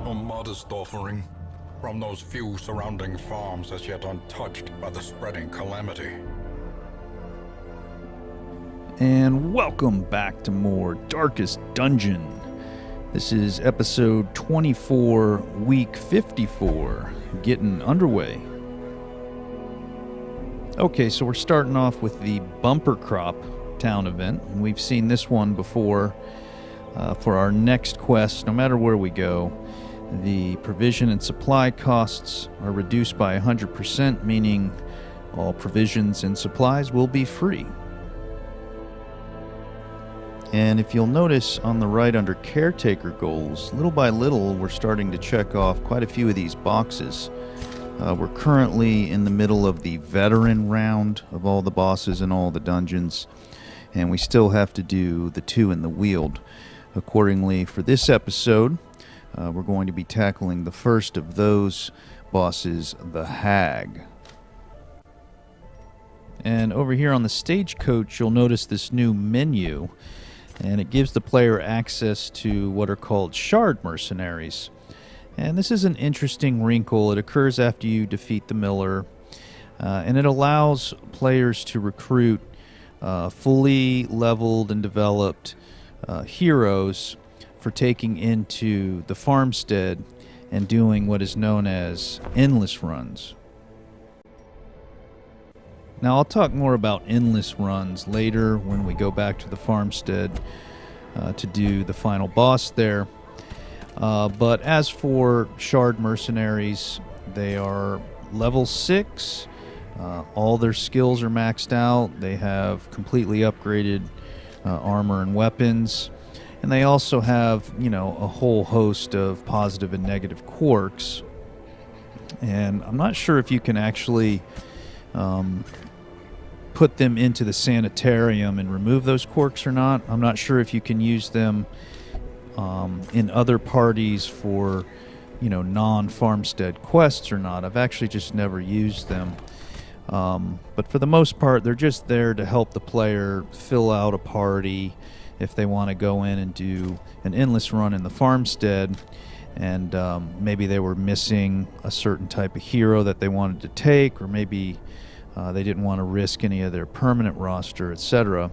A modest offering from those few surrounding farms as yet untouched by the spreading calamity. And welcome back to more Darkest Dungeon. This is episode 24, week 54, getting underway. Okay, so we're starting off with the Bumper Crop town event, and we've seen this one before. For our next quest, no matter where we go, the provision and supply costs are reduced by 100%, meaning all provisions and supplies will be free. And if you'll notice on the right under caretaker goals, little by little we're starting to check off quite a few of these boxes. We're currently in the middle of the veteran round of all the bosses and all the dungeons, and we still have to do the 2 in the Weald. Accordingly, for this episode, we're going to be tackling the first of those bosses, the Hag. And over here on the stagecoach, you'll notice this new menu, and it gives the player access to what are called shard mercenaries. And this is an interesting wrinkle. It occurs after you defeat the miller, and it allows players to recruit fully leveled and developed heroes for taking into the farmstead and doing what is known as endless runs. Now, I'll talk more about endless runs later when we go back to the farmstead to do the final boss there. But as for shard mercenaries, they are level 6. All their skills are maxed out. They have completely upgraded armor and weapons. And they also have, a whole host of positive and negative quirks. And I'm not sure if you can actually put them into the sanitarium and remove those quirks or not. I'm not sure if you can use them in other parties for, non-farmstead quests or not. I've actually just never used them. But for the most part, they're just there to help the player fill out a party if they want to go in and do an endless run in the farmstead, and maybe they were missing a certain type of hero that they wanted to take, or maybe they didn't want to risk any of their permanent roster, etc.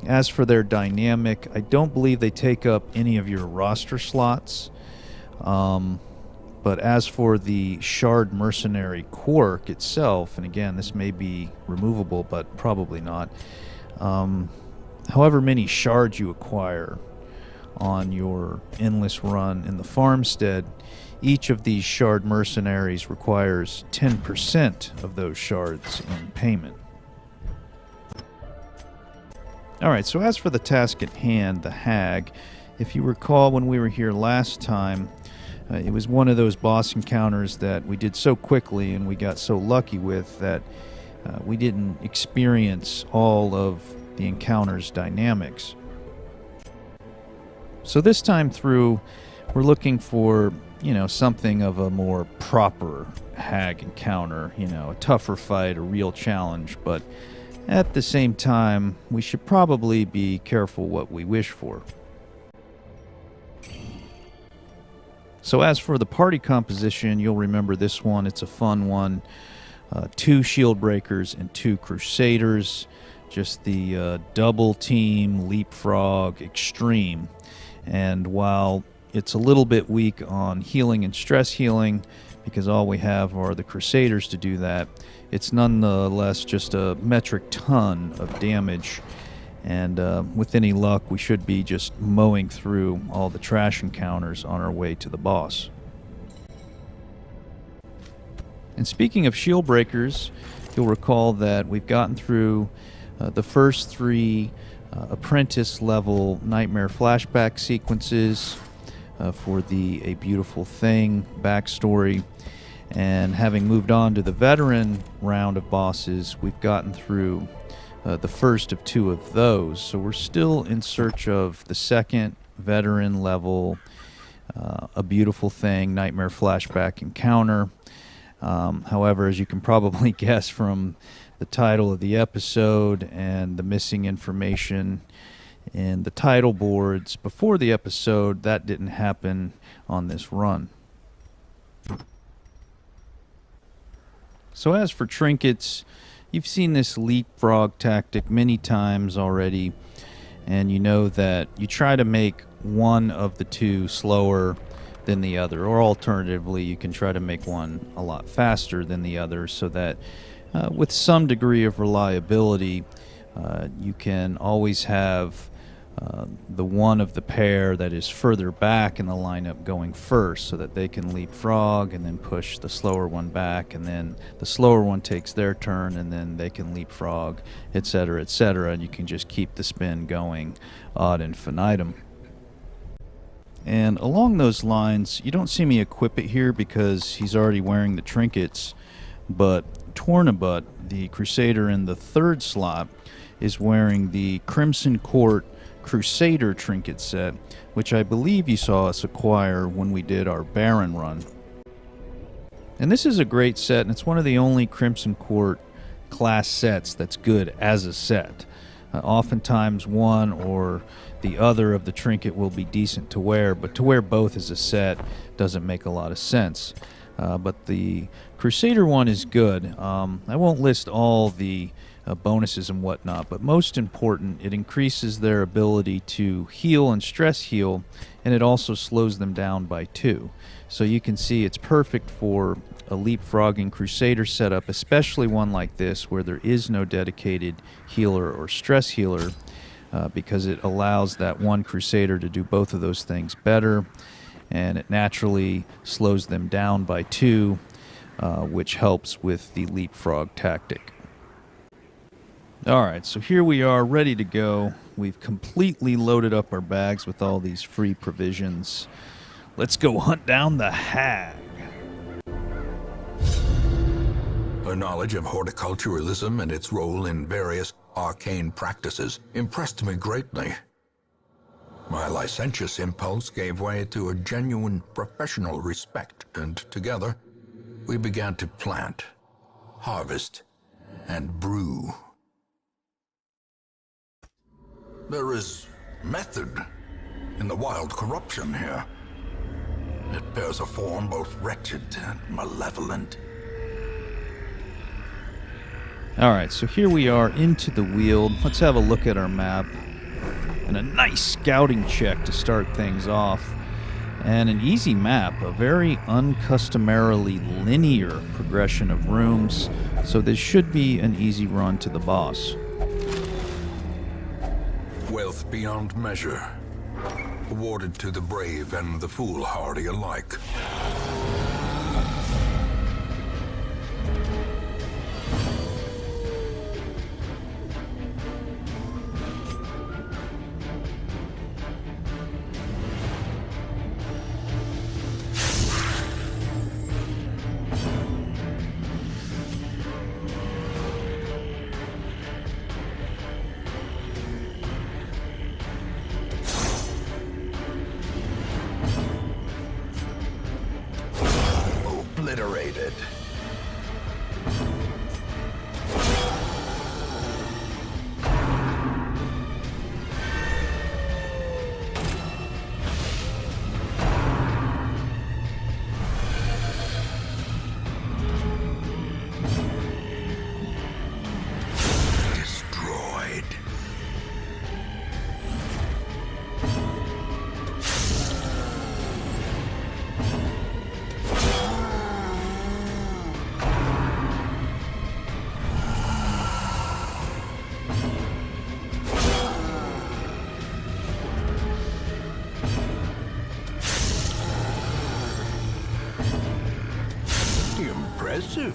As for their dynamic, I don't believe they take up any of your roster slots. But as for the shard mercenary quirk itself, and again, this may be removable, but probably not. However many shards you acquire on your endless run in the farmstead, each of these shard mercenaries requires 10% of those shards in payment. Alright, so as for the task at hand, the Hag, if you recall when we were here last time, it was one of those boss encounters that we did so quickly and we got so lucky with that we didn't experience all of the encounter's dynamics. So this time through, we're looking for, something of a more proper Hag encounter, a tougher fight, a real challenge, but at the same time, we should probably be careful what we wish for. So as for the party composition, you'll remember this one. It's a fun one. 2 shield breakers and 2 crusaders. Just the double team leapfrog extreme. And while it's a little bit weak on healing and stress healing, because all we have are the crusaders to do that, it's nonetheless just a metric ton of damage. And with any luck, we should be just mowing through all the trash encounters on our way to the boss. And speaking of shield breakers, you'll recall that we've gotten through the first 3 apprentice level nightmare flashback sequences for the A Beautiful Thing backstory. And having moved on to the veteran round of bosses, we've gotten through the first of 2 of those. So we're still in search of the second veteran level A Beautiful Thing nightmare flashback encounter. However, as you can probably guess from the title of the episode and the missing information in the title boards before the episode. That didn't happen on this run. So as for trinkets, you've seen this leapfrog tactic many times already, and you know that you try to make one of the two slower than the other, or alternatively you can try to make one a lot faster than the other, so that with some degree of reliability you can always have the one of the pair that is further back in the lineup going first, so that they can leapfrog and then push the slower one back, and then the slower one takes their turn and then they can leapfrog, etc., etc., and you can just keep the spin going ad infinitum. And along those lines, you don't see me equip it here because he's already wearing the trinkets, but Tornabut, the Crusader in the third slot, is wearing the Crimson Court Crusader trinket set, which I believe you saw us acquire when we did our Baron run. And this is a great set, and it's one of the only Crimson Court class sets that's good as a set. Oftentimes one or the other of the trinket will be decent to wear, but to wear both as a set doesn't make a lot of sense. But the Crusader one is good. I won't list all the bonuses and whatnot, but most important, it increases their ability to heal and stress heal, and it also slows them down by 2. So you can see it's perfect for a leapfrogging Crusader setup, especially one like this where there is no dedicated healer or stress healer, because it allows that one Crusader to do both of those things better, and it naturally slows them down by 2, which helps with the leapfrog tactic. Alright, so here we are ready to go. We've completely loaded up our bags with all these free provisions. Let's go hunt down the hag. Her knowledge of horticulturalism and its role in various arcane practices impressed me greatly. My licentious impulse gave way to a genuine professional respect, and together we began to plant, harvest, and brew. There is method in the wild corruption here. It bears a form both wretched and malevolent. Alright, so here we are into the Weald. Let's have a look at our map. And a nice scouting check to start things off. And an easy map, a very uncustomarily linear progression of rooms, so this should be an easy run to the boss. Wealth beyond measure, awarded to the brave and the foolhardy alike. Obliterated. Destroyed. Impressive.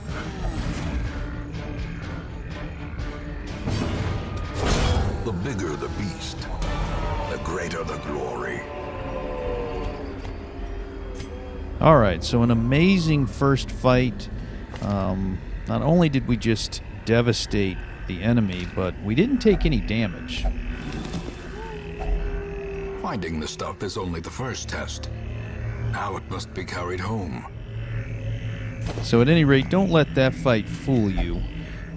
The bigger the beast, the greater the glory. Alright, so an amazing first fight. Not only did we just devastate the enemy, but we didn't take any damage. Finding the stuff is only the first test. Now it must be carried home. So at any rate, don't let that fight fool you.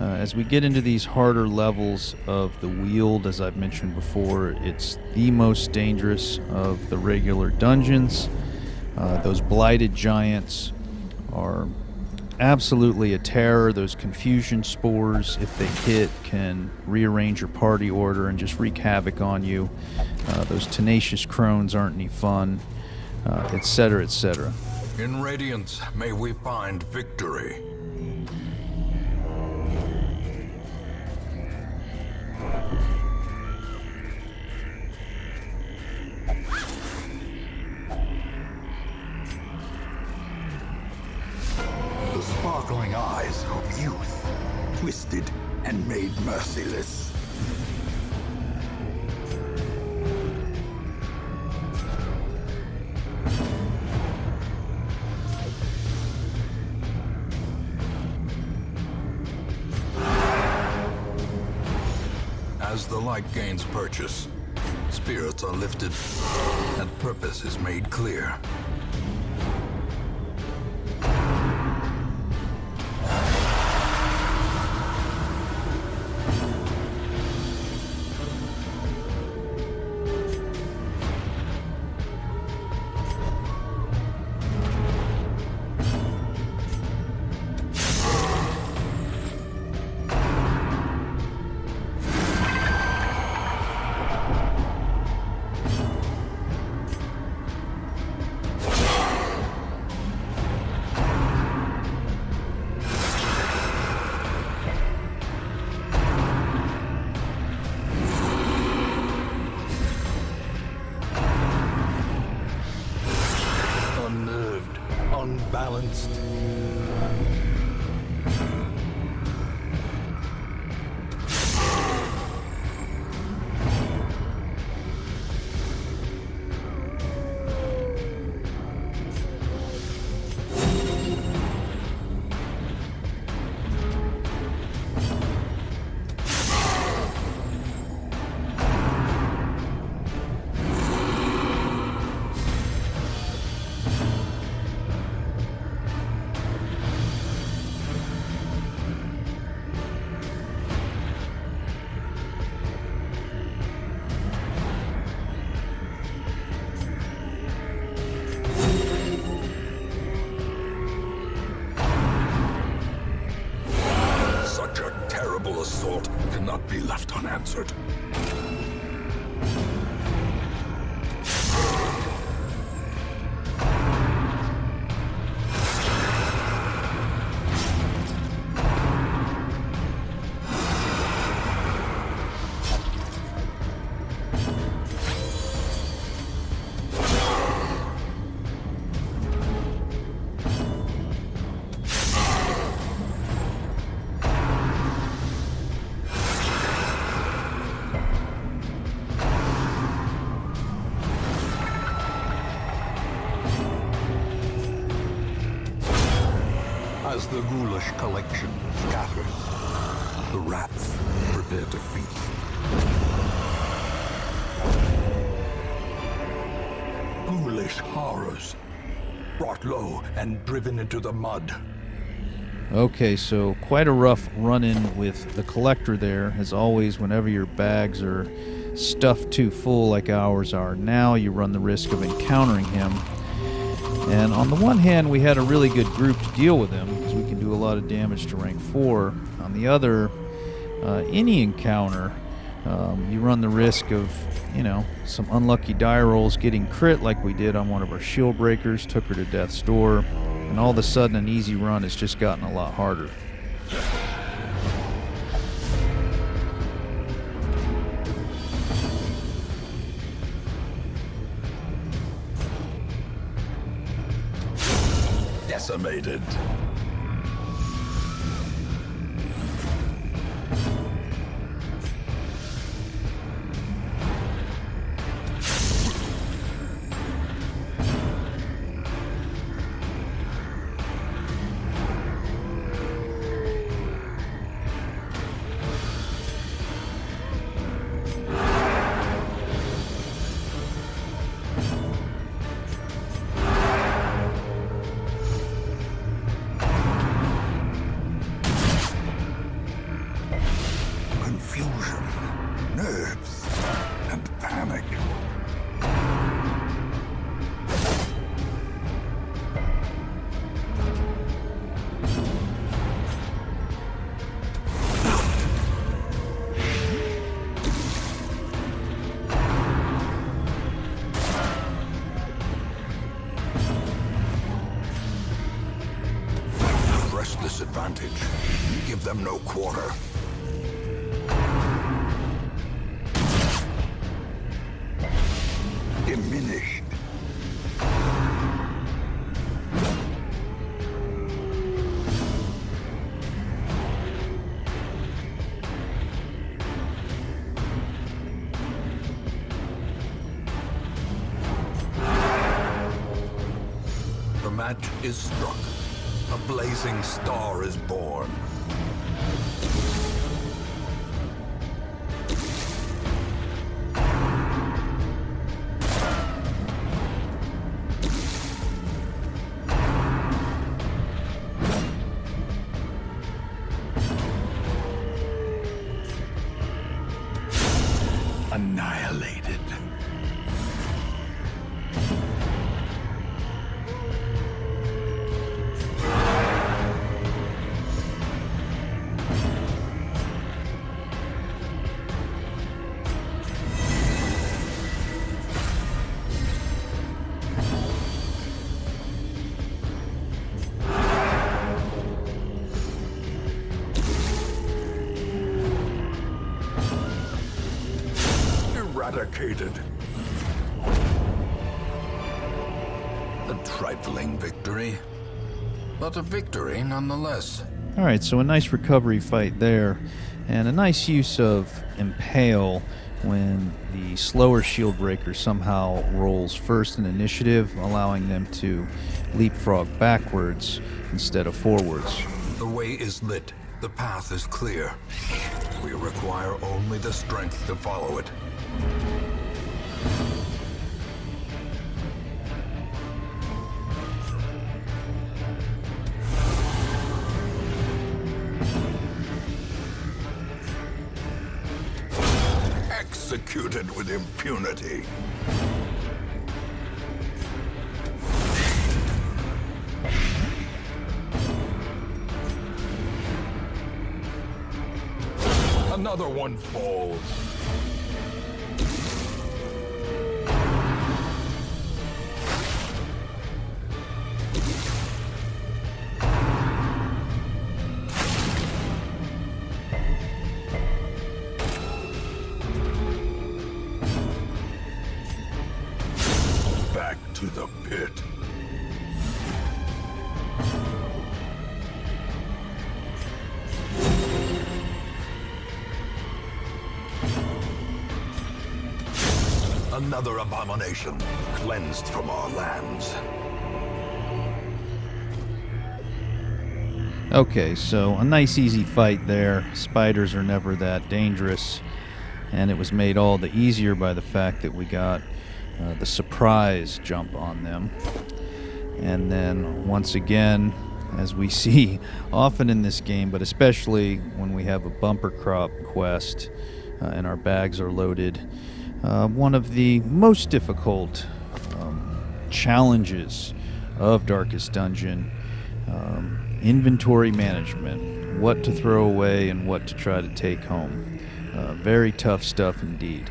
As we get into these harder levels of the Weald, as I've mentioned before, it's the most dangerous of the regular dungeons. Those blighted giants are absolutely a terror. Those confusion spores, if they hit, can rearrange your party order and just wreak havoc on you. Those tenacious crones aren't any fun, etc., etc. In Radiance, may we find victory. The sparkling eyes of youth, twisted and made merciless. As the light gains purchase, spirits are lifted, and purpose is made clear. Unnerved, unbalanced. Such a terrible assault cannot be left unanswered. As the ghoulish collection scatters, the rats prepare to feast. Ghoulish horrors, brought low and driven into the mud. Okay, so quite a rough run-in with the Collector there. As always, whenever your bags are stuffed too full like ours are now, you run the risk of encountering him. And on the one hand, we had a really good group to deal with him, because we can do a lot of damage to rank 4. On the other, any encounter, you run the risk of, some unlucky die rolls getting crit like we did on one of our shield breakers, took her to death's door, and all of a sudden an easy run has just gotten a lot harder. Decimated. confusion, nerves, and panic. Press this advantage. Give them no quarter. Diminished. The match is struck. A blazing star is born. Annihilated. Eradicated. A trifling victory, but a victory nonetheless. All right, so a nice recovery fight there, and a nice use of Impale when the slower shield breaker somehow rolls first in initiative, allowing them to leapfrog backwards instead of forwards. The way is lit. The path is clear. We require only the strength to follow it. Executed with impunity. Another one falls. Back to the pit. Another abomination cleansed from our lands. Okay, so a nice easy fight there. Spiders are never that dangerous, and it was made all the easier by the fact that we got the surprise jump on them. And then once again, as we see often in this game, but especially when we have a bumper crop quest and our bags are loaded, one of the most difficult challenges of Darkest Dungeon, inventory management, what to throw away and what to try to take home. Very tough stuff indeed.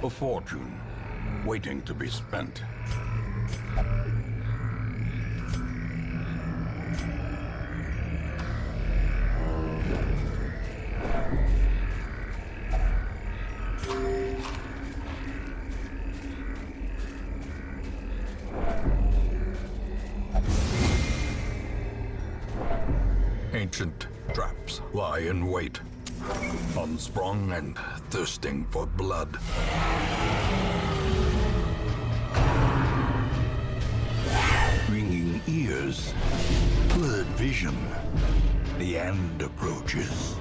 A fortune waiting to be spent. Ancient traps lie in wait, unsprung and thirsting for blood. Ringing ears, blurred vision, The end approaches.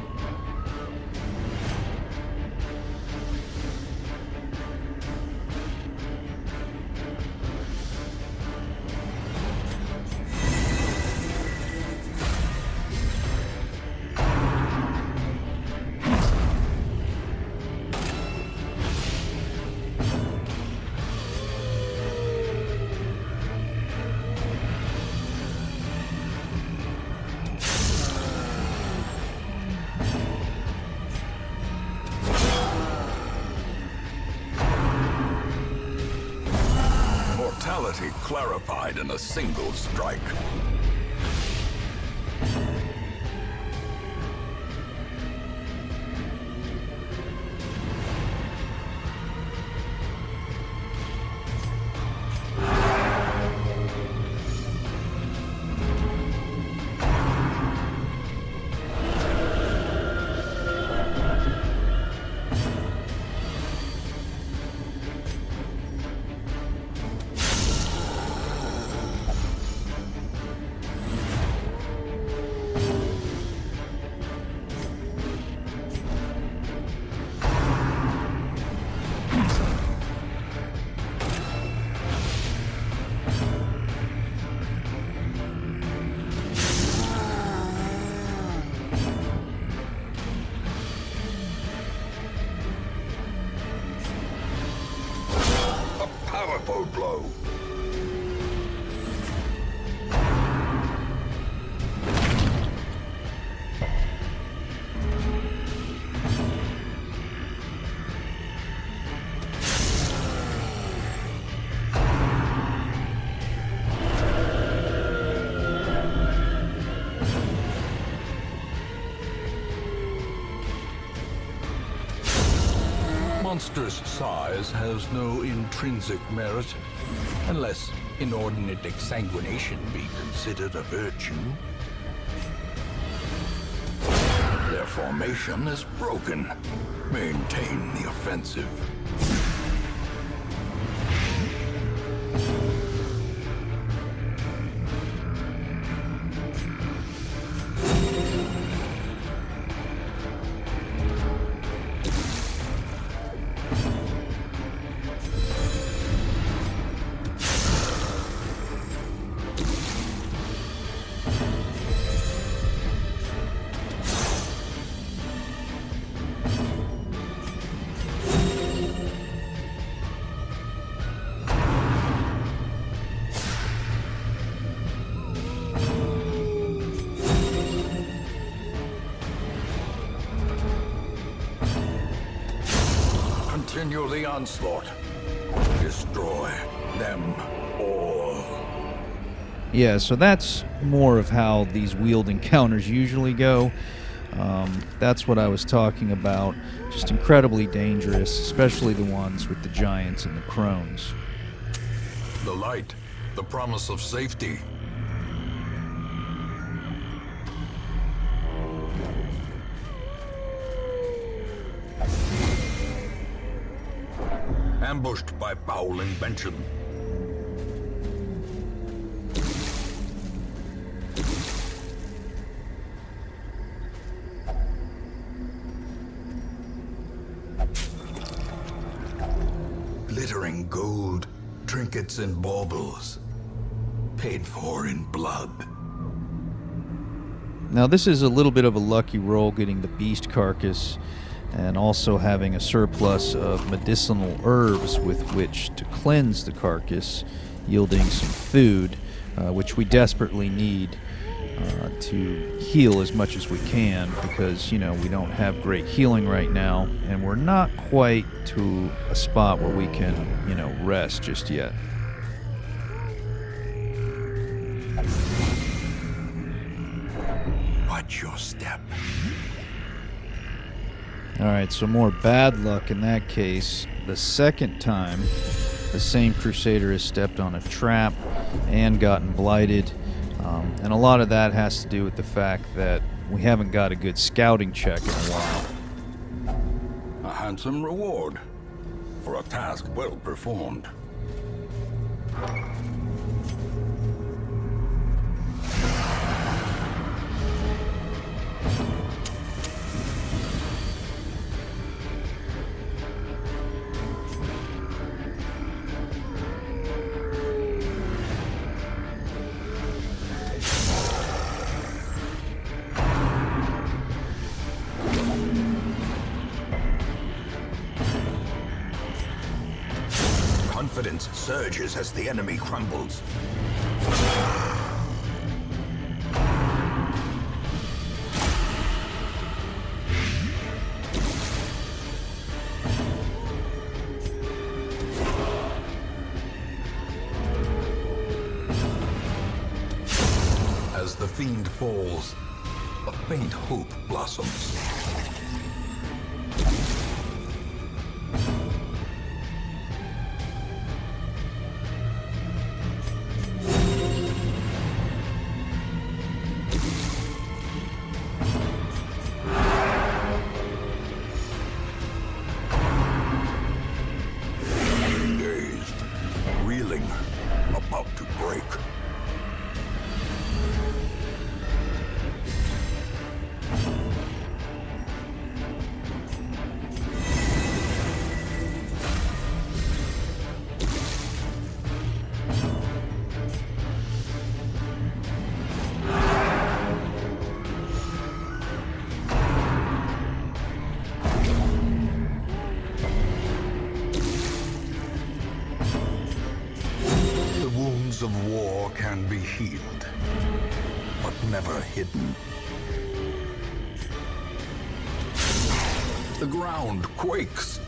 Mortality clarified in a single strike. Powerful blow. Monstrous size has no intrinsic merit, unless inordinate exsanguination be considered a virtue. Their formation is broken. Maintain the offensive. Continue the onslaught. Destroy them all. Yeah, so that's more of how these Weald encounters usually go. That's what I was talking about. Just incredibly dangerous, especially the ones with the giants and the crones. The light, the promise of safety. Ambushed by foul invention. Glittering gold, trinkets and baubles, paid for in blood. Now this is a little bit of a lucky roll getting the beast carcass, and also having a surplus of medicinal herbs with which to cleanse the carcass, yielding some food, which we desperately need to heal as much as we can, because, you know, we don't have great healing right now, and we're not quite to a spot where we can, you know, rest just yet. Watch your step. Alright, so more bad luck in that case. The second time, the same Crusader has stepped on a trap and gotten blighted. And a lot of that has to do with the fact that we haven't got a good scouting check in a while. A handsome reward for a task well performed. resistance surges as the enemy crumbles. As the fiend falls, a faint hope blossoms. Dazed, reeling, about to break. The wounds of war can be healed, but never hidden. The ground quakes.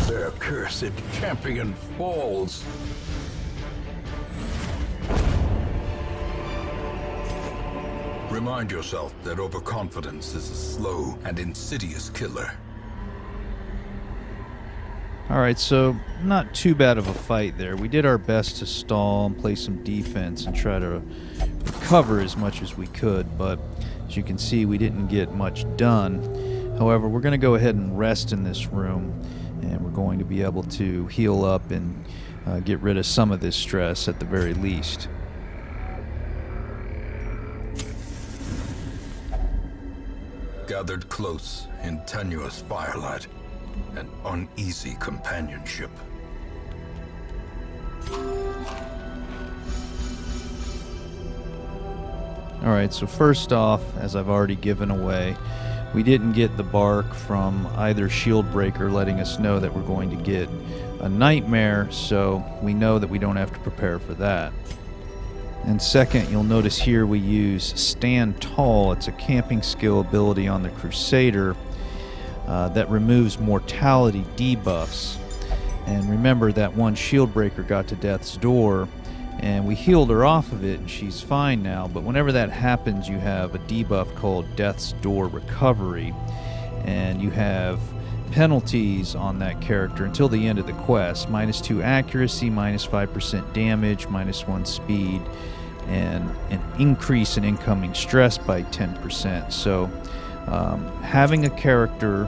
Their cursed champion falls. Remind yourself that overconfidence is a slow and insidious killer. Alright, so not too bad of a fight there. We did our best to stall and play some defense and try to recover as much as we could, but as you can see, we didn't get much done. However, we're going to go ahead and rest in this room, and we're going to be able to heal up and get rid of some of this stress at the very least. Gathered close in tenuous firelight and uneasy companionship. Alright, so first off, as I've already given away, we didn't get the bark from either shield breaker letting us know that we're going to get a nightmare, so we know that we don't have to prepare for that. And second, you'll notice here we use Stand Tall. It's a camping skill ability on the Crusader that removes mortality debuffs. And remember that one shield breaker got to death's door, and we healed her off of it and she's fine now, but whenever that happens you have a debuff called Death's Door Recovery, and you have penalties on that character until the end of the quest. -2 accuracy, -5% damage, -1 speed, and an increase in incoming stress by 10%. So having a character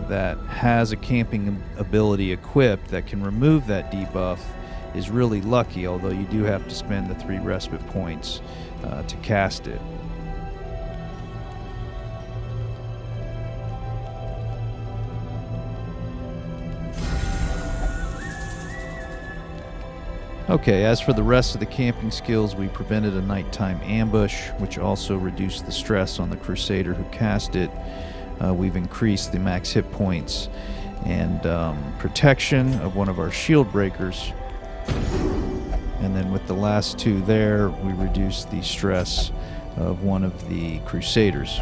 that has a camping ability equipped that can remove that debuff is really lucky, although you do have to spend the 3 respite points to cast it. Okay, as for the rest of the camping skills, we prevented a nighttime ambush, which also reduced the stress on the Crusader who cast it. We've increased the max hit points and protection of one of our shield breakers. And then with the last 2 there, we reduced the stress of one of the Crusaders.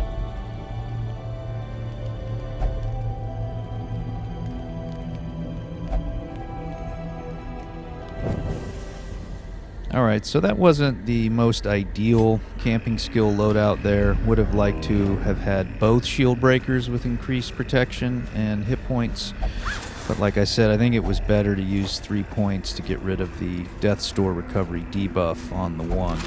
Alright, so that wasn't the most ideal camping skill loadout there. Would have liked to have had both shield breakers with increased protection and hit points. But like I said, I think it was better to use 3 points to get rid of the Death's Door Recovery debuff on the one.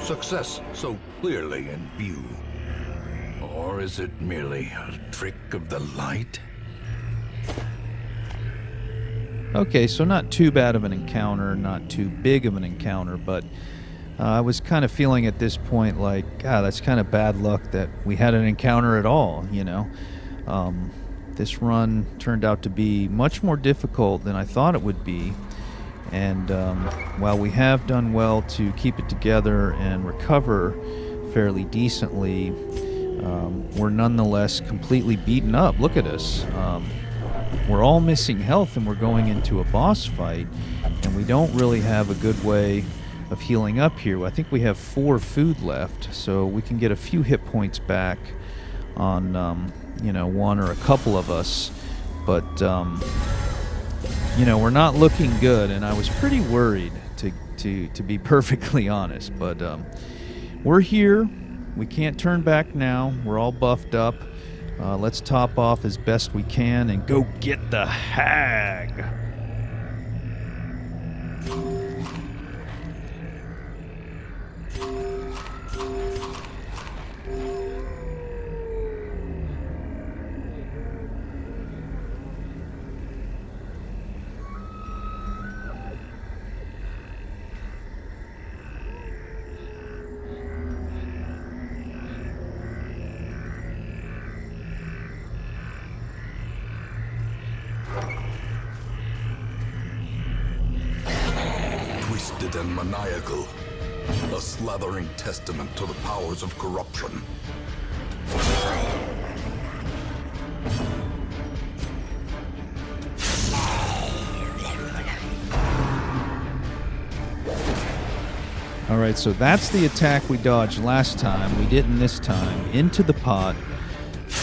Success so clearly in view. Or is it merely a trick of the light? Okay, so not too bad of an encounter, not too big of an encounter, but I was kind of feeling at this point like, God, that's kind of bad luck that we had an encounter at all, you know? This run turned out to be much more difficult than I thought it would be, and while we have done well to keep it together and recover fairly decently, we're nonetheless completely beaten up. Look at us. We're all missing health, and we're going into a boss fight, and we don't really have a good way of healing up here. I think we have 4 food left, so we can get a few hit points back on, one or a couple of us, but, we're not looking good, and I was pretty worried, to be perfectly honest, but we're here. We can't turn back now. We're all buffed up. Let's top off as best we can and go get the hag. Twisted and maniacal, a slathering testament to the powers of corruption. All right, so that's the attack we dodged last time. We didn't this time. Into the pot.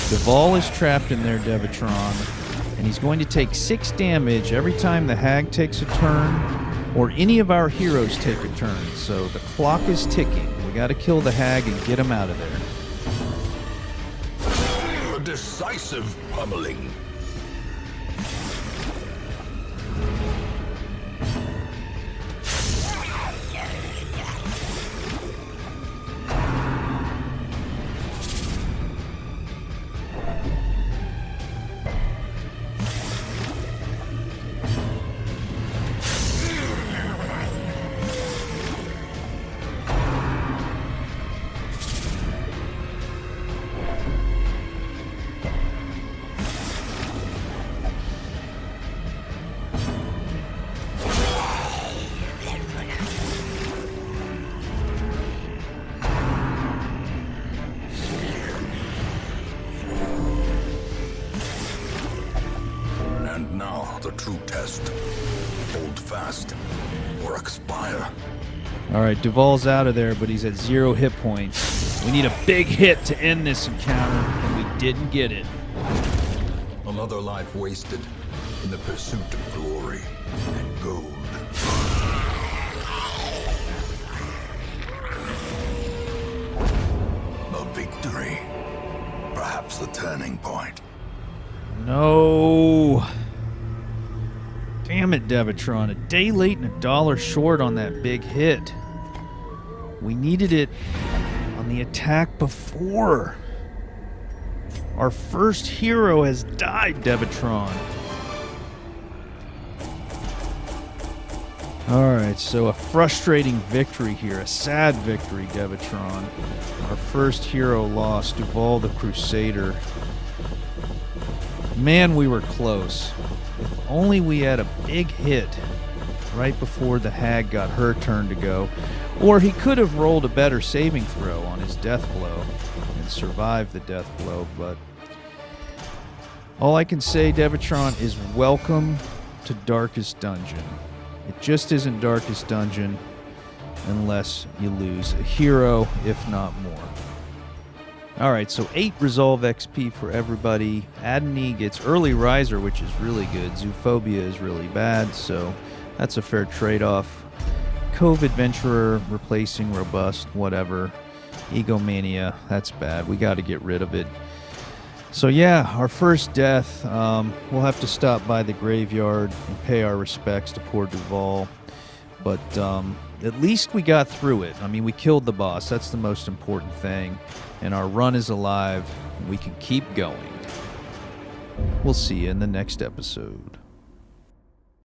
Duval is trapped in there, Devatron, and he's going to take 6 damage every time the hag takes a turn or any of our heroes take a turn. So the clock is ticking. We got to kill the hag and get him out of there. A decisive pummeling. And now, the true test. Hold fast, or expire. All right, Duval's out of there, but he's at 0 hit points. We need a big hit to end this encounter, and we didn't get it. Another life wasted in the pursuit of glory and gold. A victory. Perhaps the turning point. No. Damn it, Devatron. A day late and $1 short on that big hit. We needed it on the attack before. Our first hero has died, Devatron. Alright, so a frustrating victory here. A sad victory, Devatron. Our first hero lost, Duval the Crusader. Man, we were close. If only we had a big hit right before the hag got her turn to go. Or he could have rolled a better saving throw on his death blow and survived the death blow, but all I can say, Devatron, is welcome to Darkest Dungeon. It just isn't Darkest Dungeon unless you lose a hero, if not more. Alright, so 8 Resolve XP for everybody. Adney gets Early Riser, which is really good. Zoophobia is really bad, so that's a fair trade-off. Cove Adventurer replacing Robust, whatever. Egomania, that's bad. We got to get rid of it. So yeah, our first death. We'll have to stop by the graveyard and pay our respects to poor Duval. But at least we got through it. I mean, we killed the boss. That's the most important thing. And our run is alive. We can keep going. We'll see you in the next episode.